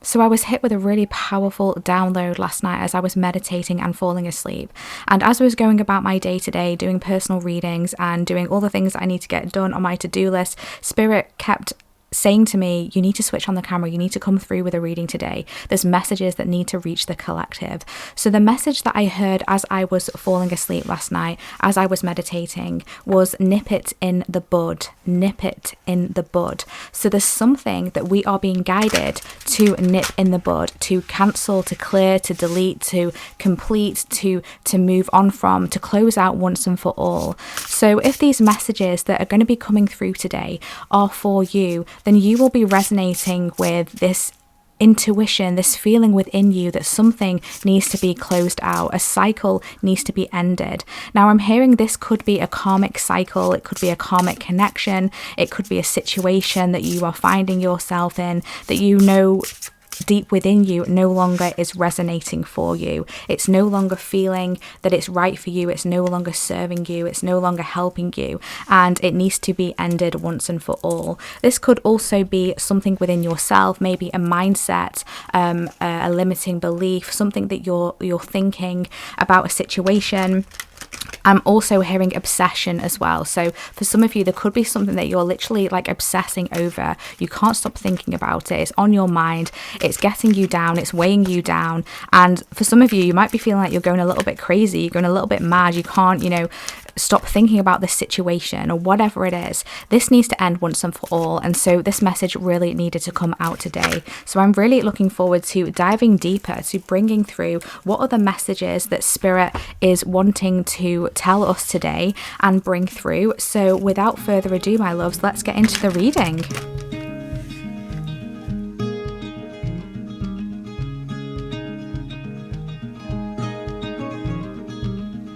So I was hit with a really powerful download last night as I was meditating and falling asleep. And as I was going about my day to day, doing personal readings and doing all the things that I need to get done on my to-do list, Spirit kept saying to me, you need to switch on the camera, you need to come through with a reading today. There's messages that need to reach the collective. So the message that I heard as I was falling asleep last night, as I was meditating, was nip it in the bud, nip it in the bud. So there's something that we are being guided to nip in the bud, to cancel, to clear, to delete, to complete, to move on from, to close out once and for all. So if these messages that are going to be coming through today are for you, then you will be resonating with this intuition, this feeling within you that something needs to be closed out, a cycle needs to be ended. Now I'm hearing this could be a karmic cycle, it could be a karmic connection, it could be a situation that you are finding yourself in that you know deep within you no longer is resonating for you. It's no longer feeling that it's right for you, it's no longer serving you, it's no longer helping you, and it needs to be ended once and for all. This could also be something within yourself, maybe a mindset, a limiting belief, something that you're thinking about a situation. I'm also hearing obsession as well. So for some of you, there could be something that you're literally like obsessing over. You can't stop thinking about it. It's on your mind. It's getting you down. It's weighing you down. And for some of you, you might be feeling like you're going a little bit crazy. You're going a little bit mad. You can't, stop thinking about this situation or whatever it is. This needs to end once and for all. And so this message really needed to come out today. So I'm really looking forward to diving deeper, to bringing through what are the messages that Spirit is wanting to tell us today and bring through. So without further ado, my loves, let's get into the reading.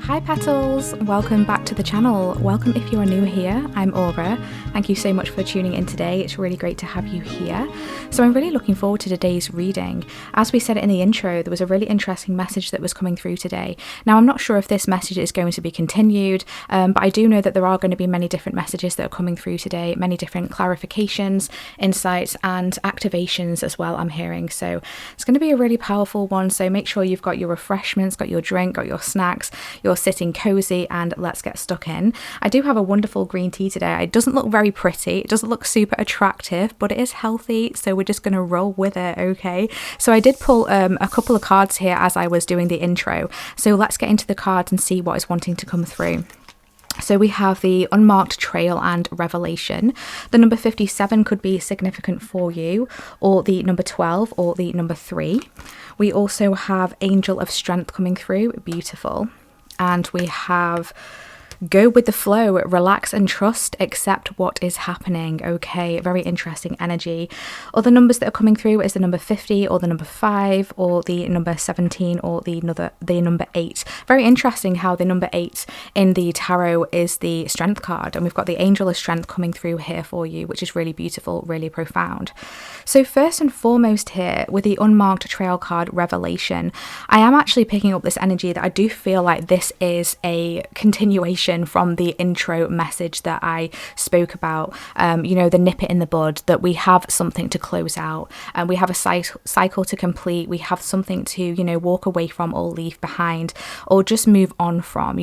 Hi Petals, welcome back to the channel. Welcome if you are new here. I'm Aura. Thank you so much for tuning in today. It's really great to have you here. So I'm really looking forward to today's reading. As we said in the intro, there was a really interesting message that was coming through today. Now I'm not sure if this message is going to be continued, but I do know that there are going to be many different messages that are coming through today, many different clarifications, insights and activations as well I'm hearing. So it's going to be a really powerful one. So make sure you've got your refreshments, got your drink, got your snacks, your sitting cozy, and let's get stuck in. I do have a wonderful green tea today. It doesn't look very pretty, it doesn't look super attractive, but it is healthy, so we're just going to roll with it, okay? So I did pull a couple of cards here as I was doing the intro, so let's get into the cards and see what is wanting to come through. So we have the unmarked trail and revelation. The number 57 could be significant for you, or the number 12, or the number 3. We also have angel of strength coming through, beautiful. And we have go with the flow, relax and trust, accept what is happening. Okay, very interesting energy. Other numbers that are coming through is the number 50 or the number 5 or the number 17 or the number 8. Very interesting how the number 8 in the tarot is the strength card, and we've got the angel of strength coming through here for you, which is really beautiful, really profound. So first and foremost here with the unmarked trail card revelation, I am actually picking up this energy that I do feel like this is a continuation from the intro message that I spoke about, the nip it in the bud, that we have something to close out and we have a cycle to complete, we have something to, walk away from or leave behind or just move on from,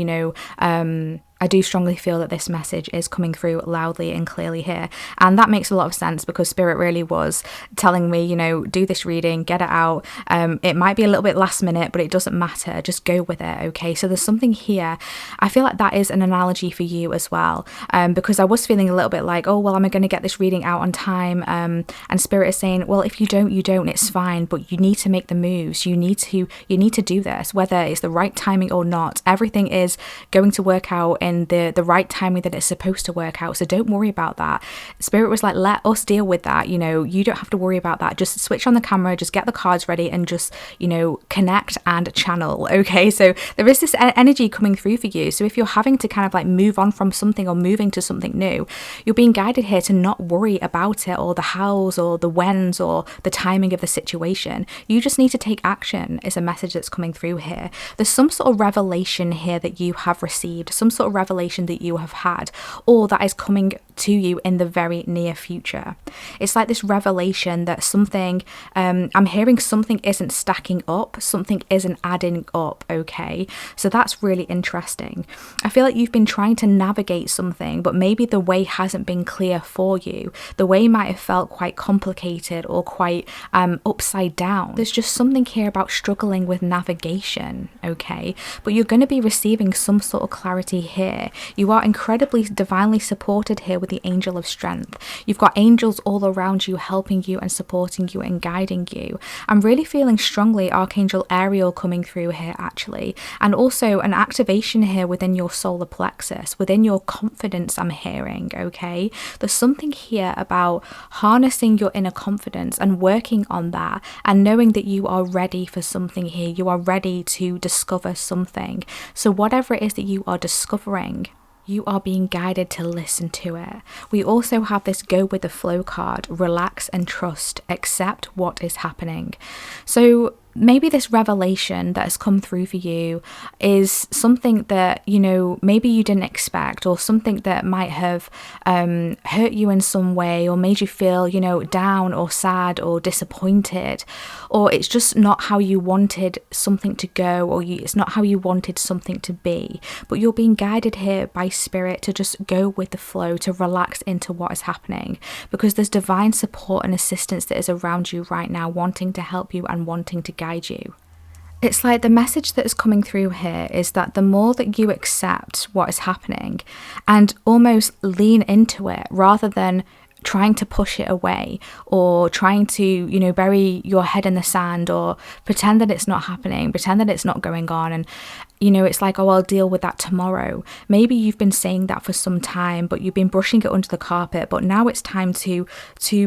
I do strongly feel that this message is coming through loudly and clearly here. And that makes a lot of sense because Spirit really was telling me, do this reading, get it out. It might be a little bit last minute, but it doesn't matter. Just go with it, okay? So there's something here. I feel like that is an analogy for you as well, because I was feeling a little bit like, oh, well, am I going to get this reading out on time? And Spirit is saying, well, if you don't, you don't. It's fine, but you need to make the moves. You need to do this, whether it's the right timing or not. Everything is going to work out in the right timing that it's supposed to work out, so don't worry about that. Spirit was like, let us deal with that, you don't have to worry about that. Just switch on the camera, just get the cards ready and just connect and channel, okay? So there is this energy coming through for you. So if you're having to kind of like move on from something or moving to something new, you're being guided here to not worry about it or the hows or the whens or the timing of the situation. You just need to take action is a message that's coming through here. There's some sort of revelation here that you have received, some sort of revelation that you have had, or that is coming to you in the very near future. It's like this revelation that something, I'm hearing something isn't stacking up, something isn't adding up, okay? So that's really interesting. I feel like you've been trying to navigate something, but maybe the way hasn't been clear for you. The way might have felt quite complicated or quite upside down. There's just something here about struggling with navigation, okay? But you're going to be receiving some sort of clarity here. You are incredibly divinely supported here with the angel of strength. You've got angels all around you helping you and supporting you and guiding you. I'm really feeling strongly Archangel Ariel coming through here actually, and also an activation here within your solar plexus, within your confidence I'm hearing, okay? There's something here about harnessing your inner confidence and working on that and knowing that you are ready for something here. You are ready to discover something. So whatever it is that you are discovering, you are being guided to listen to it. We also have this go with the flow card, relax and trust, accept what is happening. So maybe this revelation that has come through for you is something that, you know, maybe you didn't expect, or something that might have hurt you in some way, or made you feel, you know, down or sad or disappointed, or it's just not how you wanted something to go, or it's not how you wanted something to be. But you're being guided here by spirit to just go with the flow, to relax into what is happening, because there's divine support and assistance that is around you right now, wanting to help you and wanting to guide you. It's like the message that is coming through here is that the more that you accept what is happening and almost lean into it rather than trying to push it away, or trying to, you know, bury your head in the sand, or pretend that it's not happening, pretend that it's not going on, and you know, it's like, oh, I'll deal with that tomorrow. Maybe you've been saying that for some time, but you've been brushing it under the carpet. But now it's time to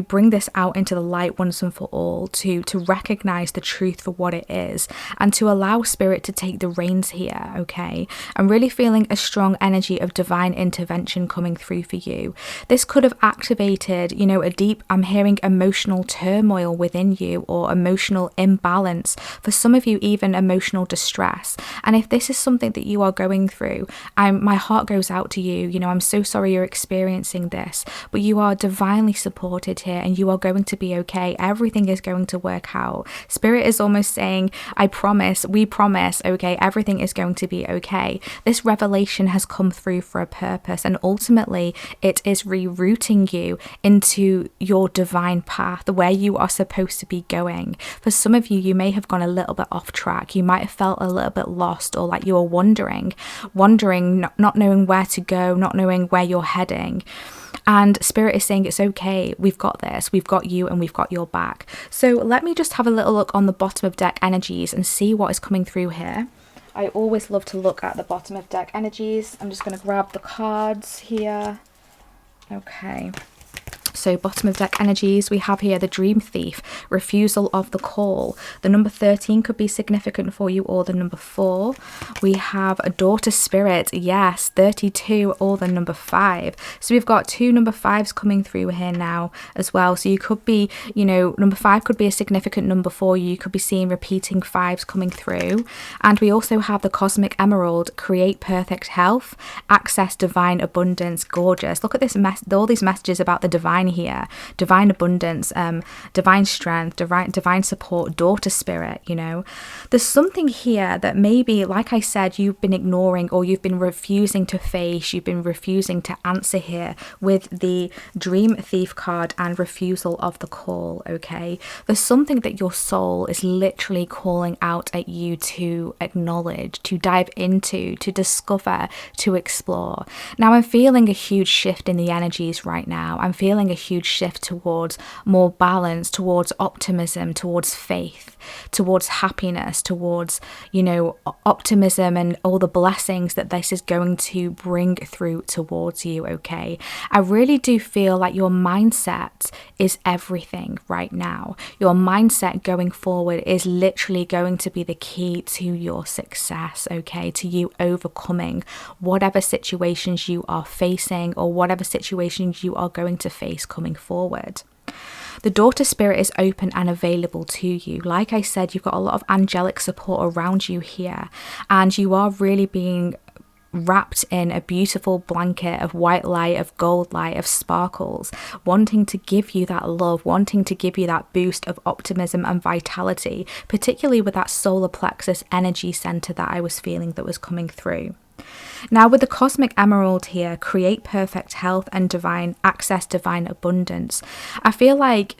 bring this out into the light once and for all, to recognize the truth for what it is, and to allow spirit to take the reins here, okay? I'm really feeling a strong energy of divine intervention coming through for you. This could have activated, you know, a deep, I'm hearing emotional turmoil within you, or emotional imbalance. For some of you, even emotional distress. And if this is something that you are going through, my heart goes out to you. You know, I'm so sorry you're experiencing this, but you are divinely supported here, and you are going to be okay. Everything is going to work out. Spirit is almost saying, I promise, we promise, okay, everything is going to be okay. This revelation has come through for a purpose, and ultimately it is rerouting you into your divine path, where you are supposed to be going. For some of you, you may have gone a little bit off track. You might have felt a little bit lost, or like you were wandering, not knowing where to go, not knowing where you're heading. And spirit is saying it's okay, we've got this, we've got you, and we've got your back. So let me just have a little look on the bottom of deck energies and see what is coming through here. I always love to look at the bottom of deck energies. I'm just going to grab the cards here. Okay. So bottom of deck energies, we have here the Dream Thief, refusal of the call. The number 13 could be significant for you, or the number 4. We have a Daughter Spirit, yes, 32, or the number 5. So we've got 2 number 5s coming through here now as well. So you could be, you know, number 5 could be a significant number for you. You could be seeing repeating 5s coming through. And we also have the Cosmic Emerald, create perfect health, access divine abundance, gorgeous. Look at this all these messages about the divine here, divine abundance, divine strength, divine support, daughter spirit. You know, there's something here that maybe, like I said, you've been ignoring, or you've been refusing to face, you've been refusing to answer here with the Dream Thief card and refusal of the call. Okay, there's something that your soul is literally calling out at you to acknowledge, to dive into, to discover, to explore. Now I'm feeling a huge shift in the energies right now. I'm feeling a huge shift towards more balance, towards optimism, towards faith, towards happiness, towards, you know, optimism and all the blessings that this is going to bring through towards you. Okay, I really do feel like your mindset is everything right now. Your mindset going forward is literally going to be the key to your success, okay, to you overcoming whatever situations you are facing, or whatever situations you are going to face coming forward. The daughter spirit is open and available to you. Like I said, you've got a lot of angelic support around you here, and you are really being wrapped in a beautiful blanket of white light, of gold light, of sparkles, wanting to give you that love, wanting to give you that boost of optimism and vitality, particularly with that solar plexus energy center that I was feeling that was coming through. Now with the cosmic emerald here, create perfect health and divine access, divine abundance, I feel like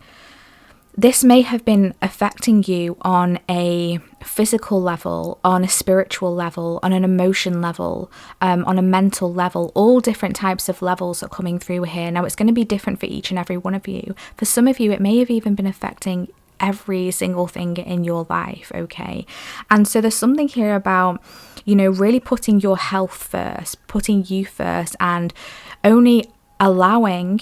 this may have been affecting you on a physical level, on a spiritual level, on an emotion level, on a mental level. All different types of levels are coming through here. Now it's going to be different for each and every one of you. For some of you, it may have even been affecting every single thing in your life, okay? And so there's something here about, you know, really putting your health first, putting you first, and only allowing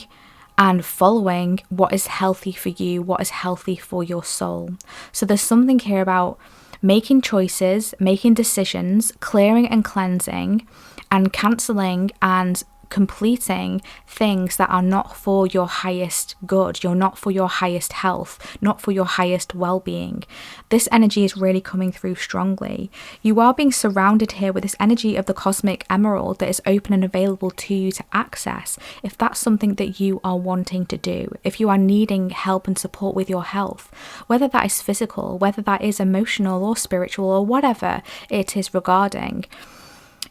and following what is healthy for you, what is healthy for your soul. So there's something here about making choices, making decisions, clearing and cleansing, and cancelling and completing things that are not for your highest good. You're not for your highest health, not for your highest well-being. This energy is really coming through strongly. You are being surrounded here with this energy of the cosmic emerald that is open and available to you to access if that's something that you are wanting to do, if you are needing help and support with your health, whether that is physical, whether that is emotional or spiritual or whatever it is regarding.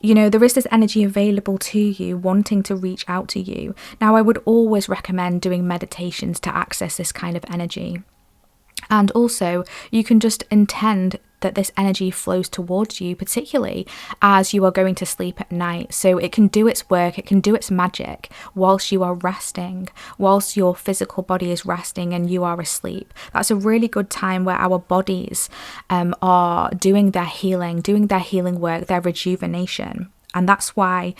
You know, there is this energy available to you, wanting to reach out to you. Now, I would always recommend doing meditations to access this kind of energy. And also, you can just intend that this energy flows towards you, particularly as you are going to sleep at night. So it can do its work, it can do its magic whilst you are resting, whilst your physical body is resting and you are asleep. That's a really good time where our bodies are doing their healing work, their rejuvenation. And that's why,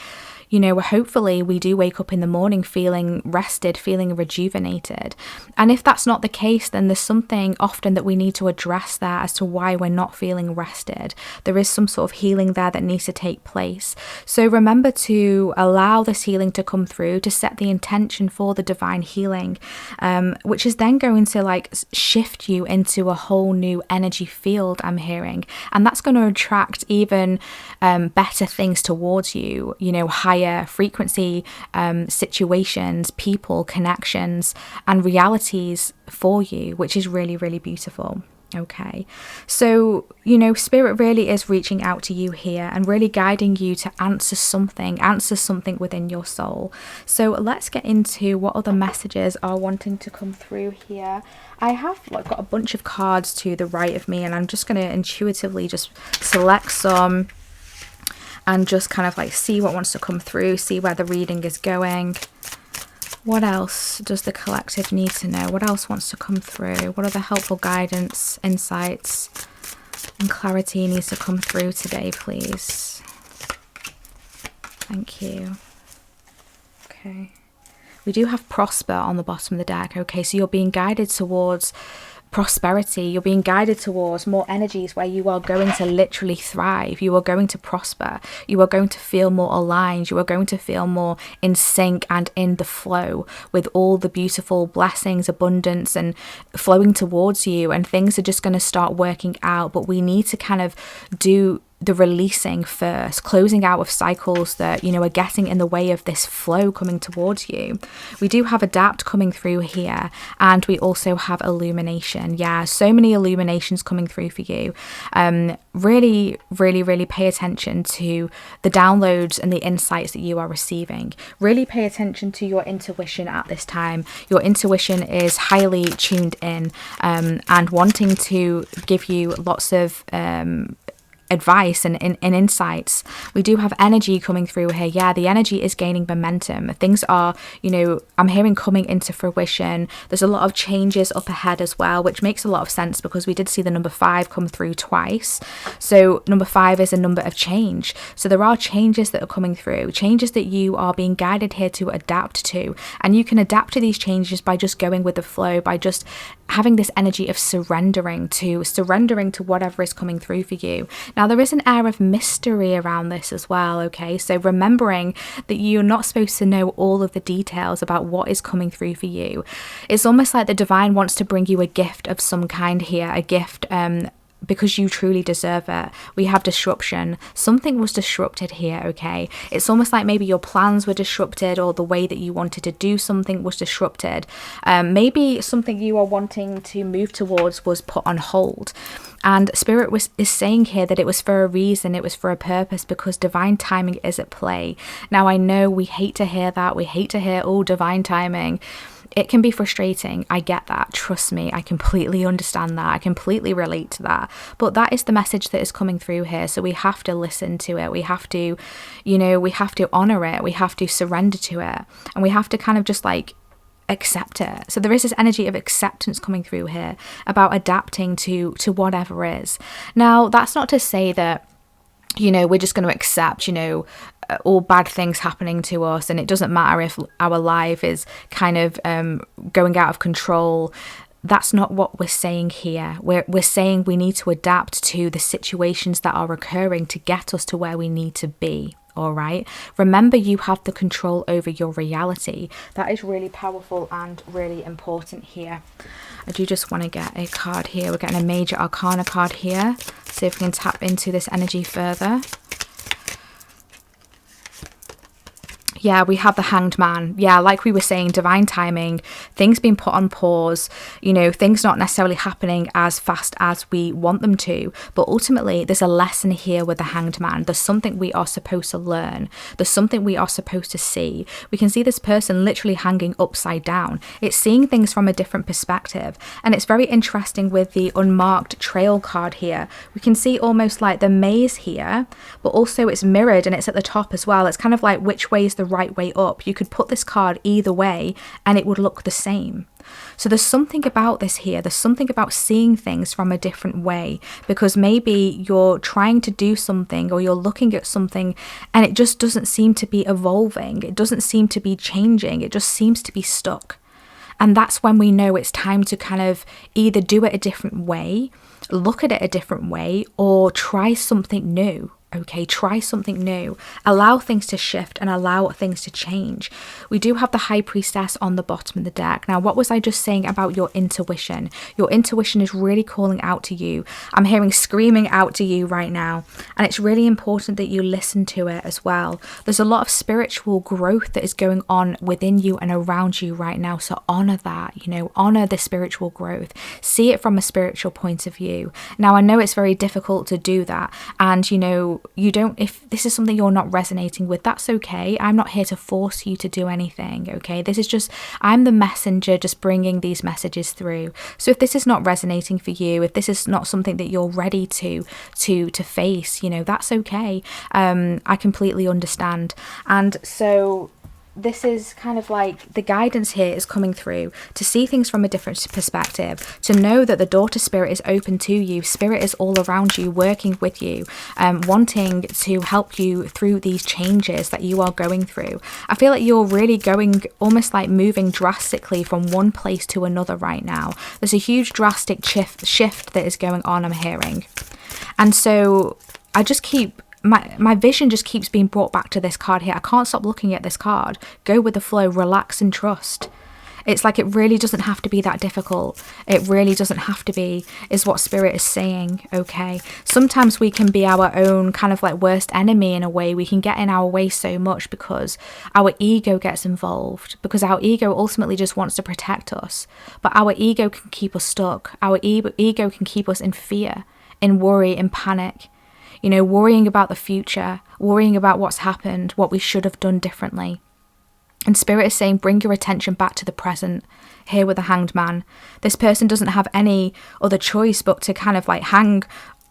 you know, hopefully we do wake up in the morning feeling rested, feeling rejuvenated. And if that's not the case, then there's something often that we need to address there as to why we're not feeling rested. There is some sort of healing there that needs to take place. So remember to allow this healing to come through, to set the intention for the divine healing, which is then going to like shift you into a whole new energy field, I'm hearing. And that's going to attract even better things towards you, you know, higher frequency situations, people, connections, and realities for you, which is really, really beautiful. Okay, so, you know, Spirit really is reaching out to you here and really guiding you to answer something within your soul. So let's get into what other messages are wanting to come through here. I have got a bunch of cards to the right of me, and I'm just going to intuitively just select some and just kind of like see what wants to come through, see where the reading is going. What else does the collective need to know? What else wants to come through? What other helpful guidance, insights, and clarity needs to come through today, please? Thank you. Okay. We do have prosper on the bottom of the deck. Okay, so you're being guided towards prosperity. You're being guided towards more energies where you are going to literally thrive. You are going to prosper. You are going to feel more aligned. You are going to feel more in sync and in the flow with all the beautiful blessings, abundance, and flowing towards you. And things are just going to start working out. But we need to kind of do the releasing first, closing out of cycles that, you know, are getting in the way of this flow coming towards you. We do have adapt coming through here, and we also have illumination. Yeah, so many illuminations coming through for you. Really, really, really pay attention to the downloads and the insights that you are receiving. Really pay attention to your intuition at this time. Your intuition is highly tuned in and wanting to give you lots of advice and insights. We do have energy coming through here. Yeah, the energy is gaining momentum. Things are, you know, I'm hearing coming into fruition. There's a lot of changes up ahead as well, which makes a lot of sense because we did see the number 5 come through twice. So number 5 is a number of change. So there are changes that are coming through, changes that you are being guided here to adapt to. And you can adapt to these changes by just going with the flow, by just having this energy of surrendering to whatever is coming through for you. Now, there is an air of mystery around this as well, okay? So remembering that you're not supposed to know all of the details about what is coming through for you. It's almost like the divine wants to bring you a gift of some kind here, a gift because you truly deserve it. We have disruption. Something was disrupted here, okay? It's almost like maybe your plans were disrupted, or the way that you wanted to do something was disrupted. Maybe something you are wanting to move towards was put on hold. And Spirit is saying here that it was for a reason, it was for a purpose, because divine timing is at play. Now, I know we hate to hear that. We hate to hear, oh, divine timing. It can be frustrating. I get that. Trust me. I completely understand that. I completely relate to that. But that is the message that is coming through here. So we have to listen to it. We have to, we have to honor it. We have to surrender to it. And we have to kind of just like accept it. So there is this energy of acceptance coming through here about adapting to whatever is. Now, that's not to say that, we're just going to accept, all bad things happening to us, and it doesn't matter if our life is kind of going out of control. That's not what we're saying here. We're saying we need to adapt to the situations that are occurring to get us to where we need to be. All right. Remember, you have the control over your reality. That is really powerful and really important here. I do just want to get a card here. We're getting a major arcana card here. See if we can tap into this energy further. Yeah, we have the Hanged Man. Yeah, like we were saying, divine timing, things being put on pause, things not necessarily happening as fast as we want them to. But ultimately, there's a lesson here with the Hanged Man. There's something we are supposed to learn. There's something we are supposed to see. We can see this person literally hanging upside down. It's seeing things from a different perspective. And it's very interesting with the unmarked trail card here. We can see almost like the maze here, but also it's mirrored and it's at the top as well. It's kind of like which way is the right way up. You could put this card either way and it would look the same. So there's something about this here. There's something about seeing things from a different way, because maybe you're trying to do something or you're looking at something and it just doesn't seem to be evolving. It doesn't seem to be changing. It just seems to be stuck. And that's when we know it's time to kind of either do it a different way, look at it a different way, or try something new. Okay, try something new, allow things to shift and allow things to change. We do have the High Priestess on the bottom of the deck. Now, what was I just saying about your intuition? Your intuition is really calling out to you. I'm hearing screaming out to you right now, and it's really important that you listen to it as well. There's a lot of spiritual growth that is going on within you and around you right now, so honor that, honor the spiritual growth. See it from a spiritual point of view. Now, I know it's very difficult to do that, and if this is something you're not resonating with, that's okay. I'm not here to force you to do anything, okay? This is just, I'm the messenger just bringing these messages through. So if this is not resonating for you, if this is not something that you're ready to face, that's okay. I completely understand. And so this is kind of like the guidance here is coming through to see things from a different perspective, to know that the daughter spirit is open to you. Spirit is all around you, working with you, wanting to help you through these changes that you are going through. I feel like you're really going, almost like moving drastically from one place to another right now. There's a huge drastic shift that is going on, I'm hearing. And so I just keep my vision just keeps being brought back to this card here. I can't stop looking at this card. Go with the flow, relax and trust. It's like it really doesn't have to be that difficult. It really doesn't have to be, is what Spirit is saying, okay? Sometimes we can be our own kind of like worst enemy in a way. We can get in our way so much because our ego gets involved, because our ego ultimately just wants to protect us. But our ego can keep us stuck. Our ego can keep us in fear, in worry, in panic. Worrying about the future, worrying about what's happened, what we should have done differently. And Spirit is saying, bring your attention back to the present, here with the Hanged Man. This person doesn't have any other choice but to kind of like hang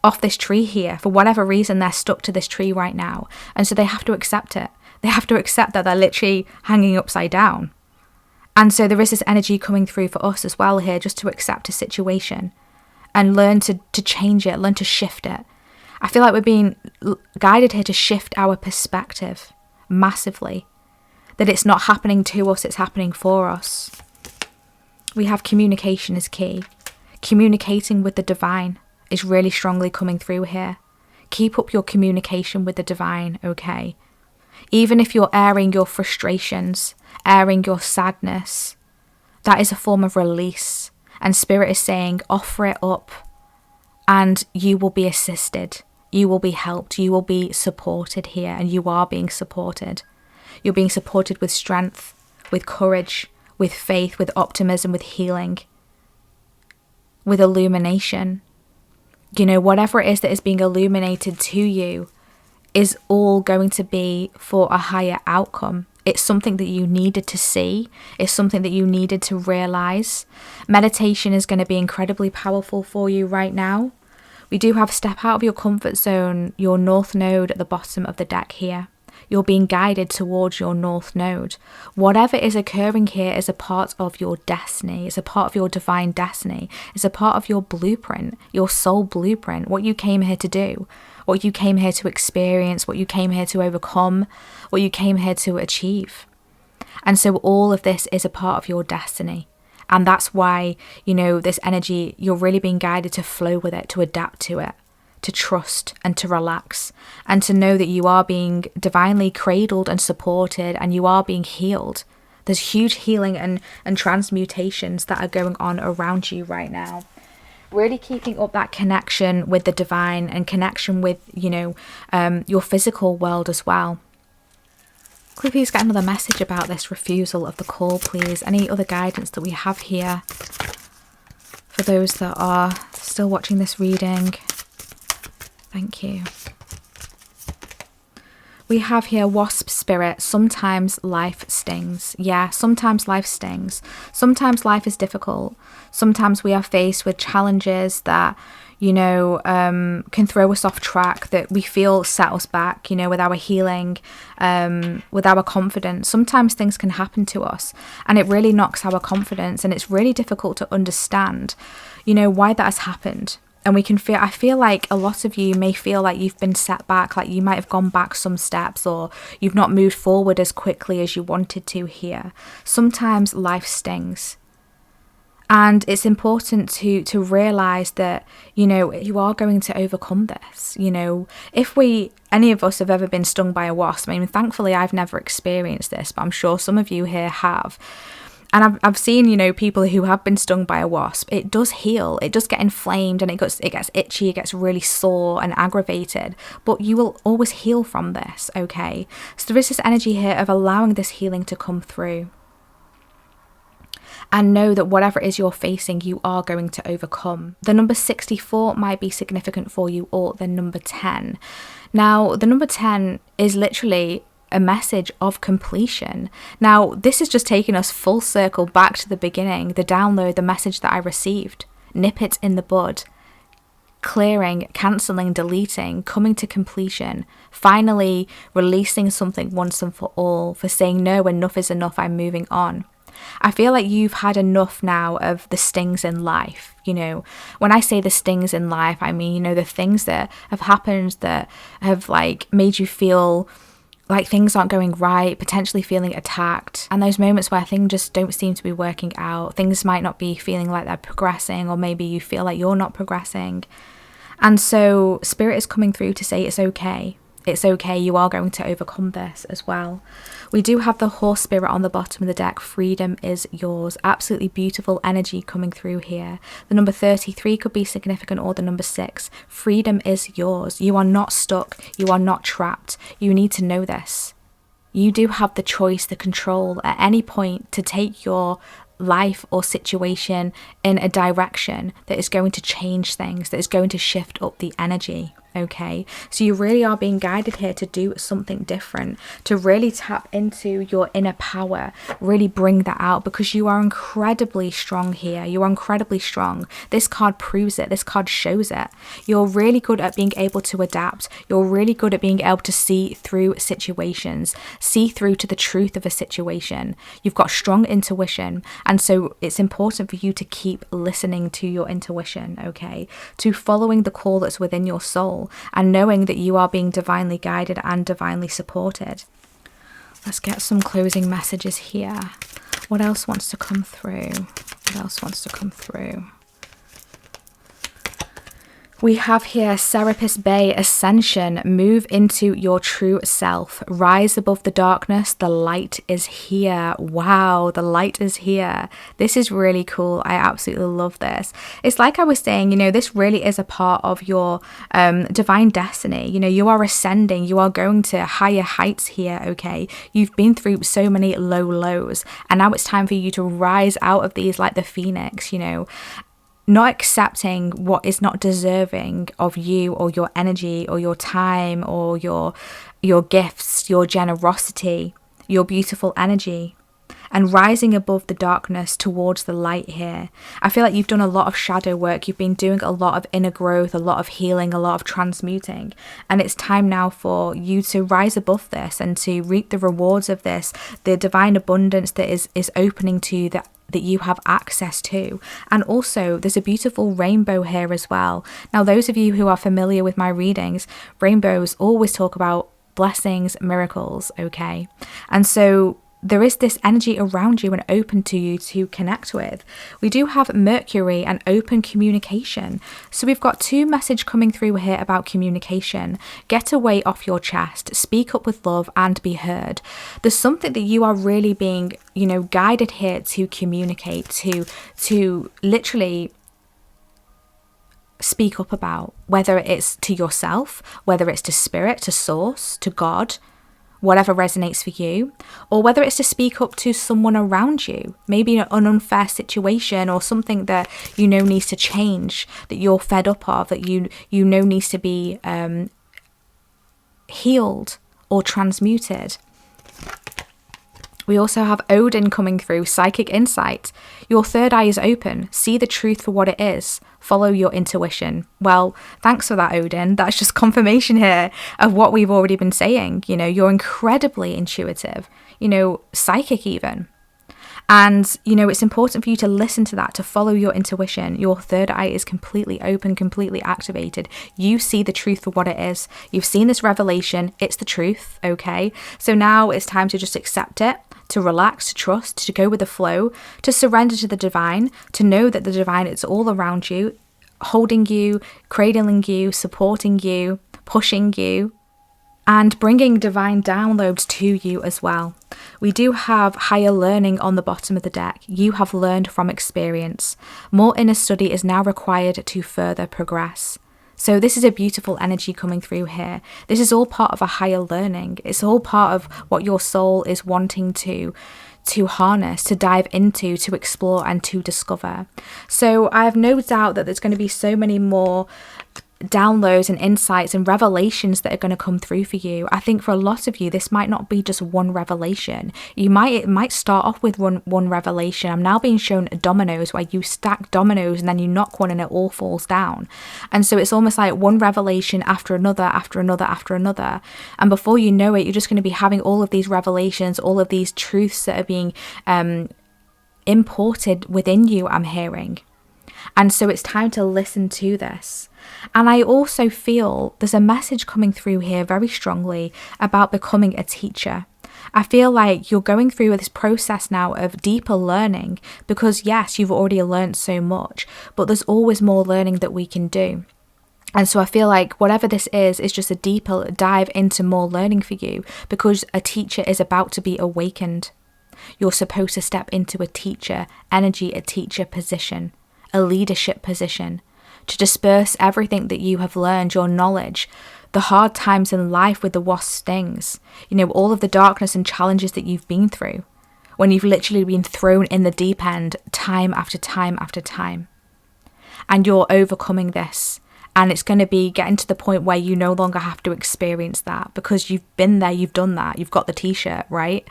off this tree here. For whatever reason, they're stuck to this tree right now. And so they have to accept it. They have to accept that they're literally hanging upside down. And so there is this energy coming through for us as well here, just to accept a situation and learn to change it, learn to shift it. I feel like we're being guided here to shift our perspective massively. That it's not happening to us, it's happening for us. We have communication is key. Communicating with the divine is really strongly coming through here. Keep up your communication with the divine, okay? Even if you're airing your frustrations, airing your sadness, that is a form of release. And Spirit is saying, offer it up. and you will be assisted. You will be helped. You will be supported here, and you are being supported. You're being supported with strength, with courage, with faith, with optimism, with healing, with illumination. You know, whatever it is that is being illuminated to you is all going to be for a higher outcome. It's something that you needed to see. It's something that you needed to realize. Meditation is going to be incredibly powerful for you right now. We do have step out of your comfort zone, your north node at the bottom of the deck here. You're being guided towards your north node. Whatever is occurring here is a part of your destiny. It's a part of your divine destiny. It's a part of your blueprint, your soul blueprint, what you came here to do, what you came here to experience, what you came here to overcome, what you came here to achieve. And so all of this is a part of your destiny. And that's why, you know, this energy, you're really being guided to flow with it, to adapt to it, to trust and to relax, and to know that you are being divinely cradled and supported, and you are being healed. There's huge healing and transmutations that are going on around you right now. Really keeping up that connection with the divine and connection with, you know, your physical world as well. Could we please get another message about this refusal of the call, please? Any other guidance that we have here for those that are still watching this reading? Thank you. We have here wasp spirit. Sometimes life stings. Yeah, sometimes life stings. Sometimes life is difficult. Sometimes we are faced with challenges that, you know, can throw us off track, that we feel set us back, you know, with our healing, with our confidence. Sometimes things can happen to us and it really knocks our confidence, and it's really difficult to understand, you know, why that has happened. And we can feel, I feel like a lot of you may feel like you've been set back, like you might have gone back some steps, or you've not moved forward as quickly as you wanted to here. Sometimes life stings. And it's important to realize that, you know, you are going to overcome this. You know, if any of us have ever been stung by a wasp, I mean, thankfully I've never experienced this, but I'm sure some of you here have. And I've seen, you know, people who have been stung by a wasp. It does heal. It does get inflamed, and it gets itchy. It gets really sore and aggravated. But you will always heal from this, okay? So there is this energy here of allowing this healing to come through. And know that whatever it is you're facing, you are going to overcome. The number 64 might be significant for you, or the number 10. Now, the number 10 is literally a message of completion. Now, this is just taking us full circle back to the beginning, the download, the message that I received. Nip it in the bud. Clearing, cancelling, deleting, coming to completion, finally releasing something once and for all, for saying no, enough is enough, I'm moving on. I feel like you've had enough now of the stings in life. You know, when I say the stings in life, I mean, you know, the things that have happened that have like made you feel like things aren't going right, potentially feeling attacked, and those moments where things just don't seem to be working out. Things might not be feeling like they're progressing, or maybe you feel like you're not progressing. And so Spirit is coming through to say it's okay. It's okay, you are going to overcome this as well. We do have the Horse Spirit on the bottom of the deck. Freedom is yours. Absolutely beautiful energy coming through here. The number 33 could be significant, or the number 6. Freedom is yours. You are not stuck. You are not trapped. You need to know this. You do have the choice, the control at any point to take your life or situation in a direction that is going to change things, that is going to shift up the energy. Okay, so you really are being guided here to do something different, to really tap into your inner power, really bring that out, because you are incredibly strong here. You are incredibly strong. This card proves it. This card shows it. You're really good at being able to adapt. You're really good at being able to see through situations, see through to the truth of a situation. You've got strong intuition, and so it's important for you to keep listening to your intuition, okay, to following the call that's within your soul, and knowing that you are being divinely guided and divinely supported. Let's get some closing messages here. What else wants to come through? What else wants to come through? We have here Serapis Bay Ascension. Move into your true self. Rise above the darkness. The light is here. Wow, the light is here. This is really cool. I absolutely love this. It's like I was saying, you know, this really is a part of your divine destiny. You know, you are ascending. You are going to higher heights here, okay? You've been through so many low lows, and now it's time for you to rise out of these like the phoenix, you know, not accepting what is not deserving of you or your energy or your time or your gifts, your generosity, your beautiful energy, and rising above the darkness towards the light here. I feel like you've done a lot of shadow work. You've been doing a lot of inner growth, a lot of healing, a lot of transmuting. And it's time now for you to rise above this and to reap the rewards of this, the divine abundance that is opening to you, that you have access to. And also there's a beautiful rainbow here as well. Now, those of you who are familiar with my readings, rainbows always talk about blessings, miracles, okay? And so there is this energy around you and open to you to connect with. We do have Mercury and open communication. So we've got two messages coming through here about communication. Get a weight off your chest, speak up with love and be heard. There's something that you are really being, you know, guided here to communicate, to literally speak up about, whether it's to yourself, whether it's to spirit, to source, to God, whatever resonates for you, or whether it's to speak up to someone around you, maybe an unfair situation or something that you know needs to change, that you're fed up of, that you know needs to be healed or transmuted. We also have Odin coming through, psychic insight. Your third eye is open. See the truth for what it is. Follow your intuition. Well, thanks for that, Odin. That's just confirmation here of what we've already been saying. You know, you're incredibly intuitive, you know, psychic even. And, you know, it's important for you to listen to that, to follow your intuition. Your third eye is completely open, completely activated. You see the truth for what it is. You've seen this revelation. It's the truth, okay? So now it's time to just accept it, to relax, to trust, to go with the flow, to surrender to the divine, to know that the divine is all around you, holding you, cradling you, supporting you, pushing you, and bringing divine downloads to you as well. We do have higher learning on the bottom of the deck. You have learned from experience. More inner study is now required to further progress. So this is a beautiful energy coming through here. This is all part of a higher learning. It's all part of what your soul is wanting to harness, to dive into, to explore and to discover. So I have no doubt that there's going to be so many more downloads and insights and revelations that are going to come through for you. I think for a lot of you, this might not be just one revelation. It might start off with one revelation. I'm now being shown dominoes, where you stack dominoes and then you knock one and it all falls down. And so it's almost like one revelation after another, after another, after another. And before you know it, you're just going to be having all of these revelations, all of these truths that are being imported within you, I'm hearing. And so it's time to listen to this. And I also feel there's a message coming through here very strongly about becoming a teacher. I feel like you're going through this process now of deeper learning, because yes, you've already learned so much, but there's always more learning that we can do. And so I feel like whatever this is just a deeper dive into more learning for you, because a teacher is about to be awakened. You're supposed to step into a teacher energy, a teacher position, a leadership position, to disperse everything that you have learned, your knowledge, the hard times in life with the wasp stings, you know, all of the darkness and challenges that you've been through, when you've literally been thrown in the deep end time after time after time. And you're overcoming this. And it's going to be getting to the point where you no longer have to experience that, because you've been there, you've done that, you've got the t-shirt, right?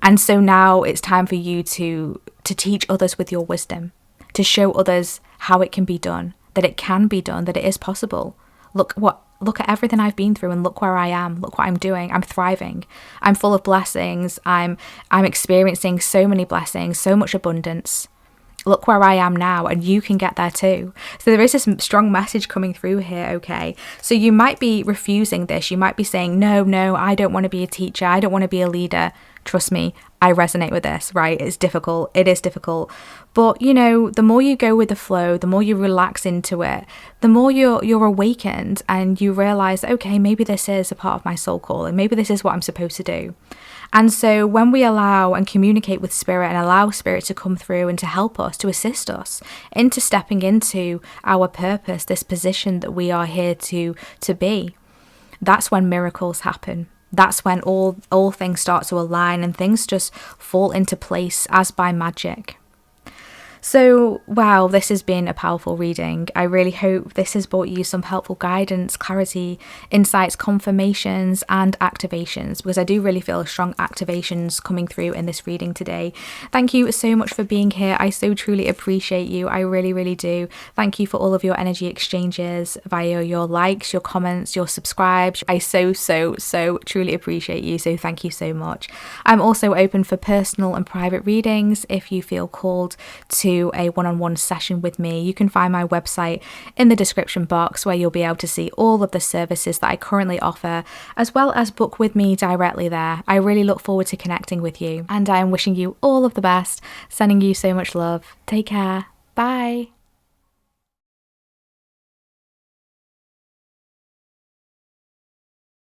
And so now it's time for you to teach others with your wisdom, to show others how it can be done, that it can be done, that it is possible. Look at everything I've been through and look where I am. Look what I'm doing. I'm thriving. I'm full of blessings. I'm experiencing so many blessings, so much abundance. Look where I am now, and you can get there too. So there is this strong message coming through here, okay? So you might be refusing this. You might be saying, no, I don't want to be a teacher. I don't want to be a leader. Trust me, I resonate with this, right? It's difficult. It is difficult. But, you know, the more you go with the flow, the more you relax into it, the more you're awakened and you realize, okay, maybe this is a part of my soul calling. Maybe this is what I'm supposed to do. And so when we allow and communicate with spirit and allow spirit to come through and to help us, to assist us into stepping into our purpose, this position that we are here to be, that's when miracles happen. That's when all things start to align and things just fall into place as by magic. So, wow, this has been a powerful reading. I really hope this has brought you some helpful guidance, clarity, insights, confirmations, and activations, because I do really feel strong activations coming through in this reading today. Thank you so much for being here. I so truly appreciate you. I really, really do. Thank you for all of your energy exchanges via your likes, your comments, your subscribes. I so truly appreciate you. So thank you so much. I'm also open for personal and private readings if you feel called to a one-on-one session with me. You can find my website in the description box, where you'll be able to see all of the services that I currently offer, as well as book with me directly there. I really look forward to connecting with you, and I am wishing you all of the best, sending you so much love. Take care. Bye.